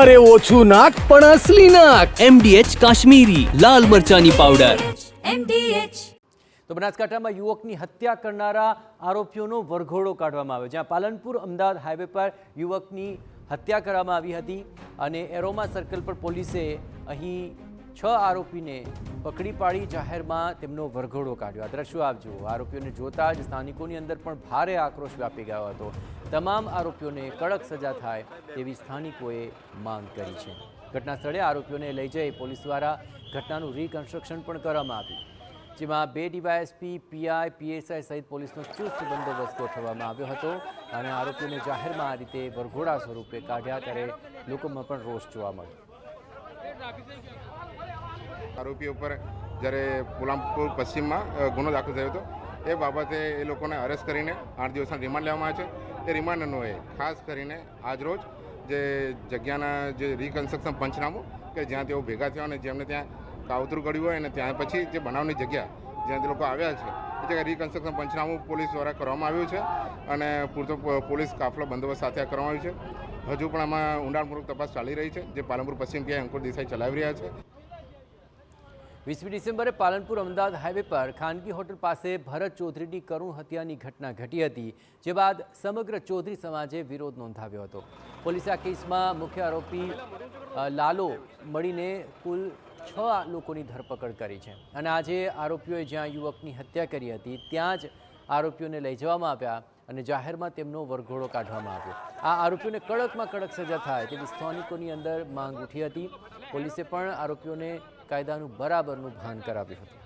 અરે ઓછું નાક પણ અસલી નાક. MDH કાશ્મીરી લાલ મરચાની પાવડર. તો બનાસકાંઠામાં યુવકની હત્યા કરનારા આરોપીઓનો વરઘોડો કાઢવામાં આવ્યો, જ્યાં પાલનપુર અમદાવાદ હાઈવે પર યુવકની હત્યા કરવામાં આવી હતી અને એરોમા સર્કલ પર પોલીસે અહીં 6 આરોપીને પકડી પાડી જાહેરમાં તેમનો વરઘોડો કાઢ્યો. આ દ્રશ્યો આપ જુઓ. આરોપીઓને જોતા જ સ્થાનિકોની અંદર પણ ભારે આક્રોશ વ્યાપી ગયો હતો. તમામ આરોપીઓને કડક સજા થાય તેવી સ્થાનિકોએ માંગ કરી છે. ઘટના સ્થળે આરોપીઓને લઈ જઈ પોલીસ દ્વારા ઘટનાનું રિકન્સ્ટ્રક્શન પણ કરવામાં આવ્યું, જેમાં 2 ડીવાયએસપી, પીઆઈ, પીએસઆઈ સહિત પોલીસનો ચુસ્ત બંદોબસ્ત ગોઠવવામાં આવ્યો હતો અને આરોપીઓને જાહેરમાં આ રીતે વરઘોડા સ્વરૂપે કાઢ્યા ત્યારે લોકોમાં પણ રોષ જોવા મળ્યો. આરોપીઓ પર જ્યારે પાલનપુર પશ્ચિમમાં ગુનો દાખલ થયો હતો એ બાબતે એ લોકોને અરેસ્ટ કરીને 8 દિવસના રિમાન્ડ લેવામાં આવે છે. એ રિમાન્ડ અન્વયે ખાસ કરીને આજરોજ જે જગ્યાના જે રિકન્સ્ટ્રક્શન પંચનામું કે જ્યાં તેઓ ભેગા થયા અને જેમને ત્યાં કાવતરું કર્યું હોય અને ત્યાં પછી જે બનાવની જગ્યા જ્યાં તે લોકો આવ્યા છે એ જગ્યાએ રિકન્સ્ટ્રક્શન પંચનામું પોલીસ દ્વારા કરવામાં આવ્યું છે અને પૂરતો પોલીસ કાફલો બંદોબસ્ત સાથે કરવામાં આવ્યું છે. હજુ પણ આમાં ઊંડાણપૂર્વક તપાસ ચાલી રહી છે, જે પાલનપુર પશ્ચિમ પીઆઈ અંકુર દેસાઈ ચલાવી રહ્યા છે. 20મી ડિસેમ્બરે પાલનપુર અમદાવાદ હાઈવે પર ખાનગી હોટલ પાસે ભરત ચૌધરીની કરુણ હત્યાની ઘટના ઘટી હતી, જે બાદ સમગ્ર ચૌધરી સમાજે વિરોધ નોંધાવ્યો હતો. પોલીસે આ કેસમાં મુખ્ય આરોપી લાલો મળીને કુલ 6 લોકોની ધરપકડ કરી છે અને આજે આરોપીઓએ જ્યાં યુવકની હત્યા કરી હતી ત્યાં જ આરોપીઓને લઈ જવામાં આવ્યા અને જાહેરમાં તેમનો વરઘોડો કાઢવામાં આવ્યો. આ આરોપીઓને કડકમાં કડક સજા થાય તેવી સ્થાનિકોની અંદર માંગ ઉઠી હતી. પોલીસે પણ આરોપીઓને કાયદાનું બરાબરનું ભાન કરાવ્યું હતું.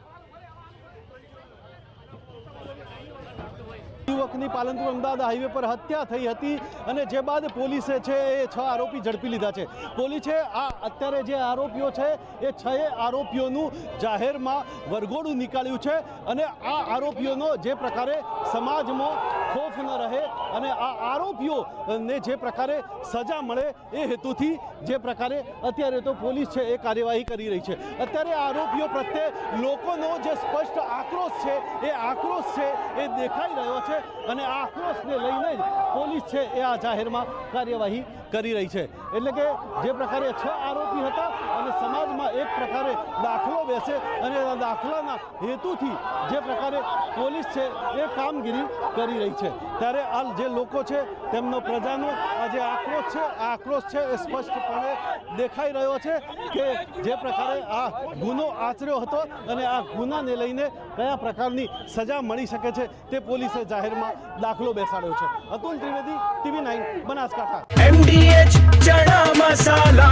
યુવકની પાલનપુર અમદાવાદ હાઈવે પર હત્યા થઈ હતી અને જે બાદ પોલીસે છે એ 6 આરોપી ઝડપી લીધા છે. પોલીસે આ અત્યારે જે આરોપીઓ છે એ 6 આરોપીઓનું જાહેરમાં વરઘોડું નીકાળ્યું છે અને આ આરોપીઓનો જે પ્રકારે સમાજમાં ખોફ ન રહે અને આ આરોપીઓને જે પ્રકારે સજા મળે એ હેતુથી જે પ્રકારે અત્યારે તો પોલીસ છે એ કાર્યવાહી કરી રહી છે. અત્યારે આરોપીઓ પ્રત્યે લોકોનો જે સ્પષ્ટ આક્રોશ છે એ આક્રોશ છે એ દેખાઈ રહ્યો છે અને આ આક્રોશને લઈને જ પોલીસ છે એ આ જાહેરમાં કાર્યવાહી કરી રહી છે. એટલે કે જે પ્રકારે 6 આરોપી હતા અને સમાજમાં એક પ્રકારે દાખલો બેસે અને આ દાખલાના હેતુથી જે પ્રકારે પોલીસ છે એ કામગીરી કરી રહી છે, ત્યારે આ જે લોકો છે તેમનો પ્રજાનો આ જે આક્રોશ છે આ આક્રોશ છે એ સ્પષ્ટપણે દેખાઈ રહ્યો છે કે જે પ્રકારે આ ગુનો આચર્યો હતો અને આ ગુનાને લઈને કયા પ્રકારની સજા મળી શકે છે તે પોલીસે જાહેરમાં દાખલો બેસાડ્યો છે. અતુલ ત્રિવેદી, TV9 બનાસકાંઠા. MDH ચણા મસાલા.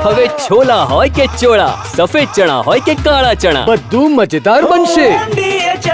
હવે છોલા હોય કે ચોળા, સફેદ ચણા હોય કે કાળા ચણા, બધું મજેદાર બનશે. MDH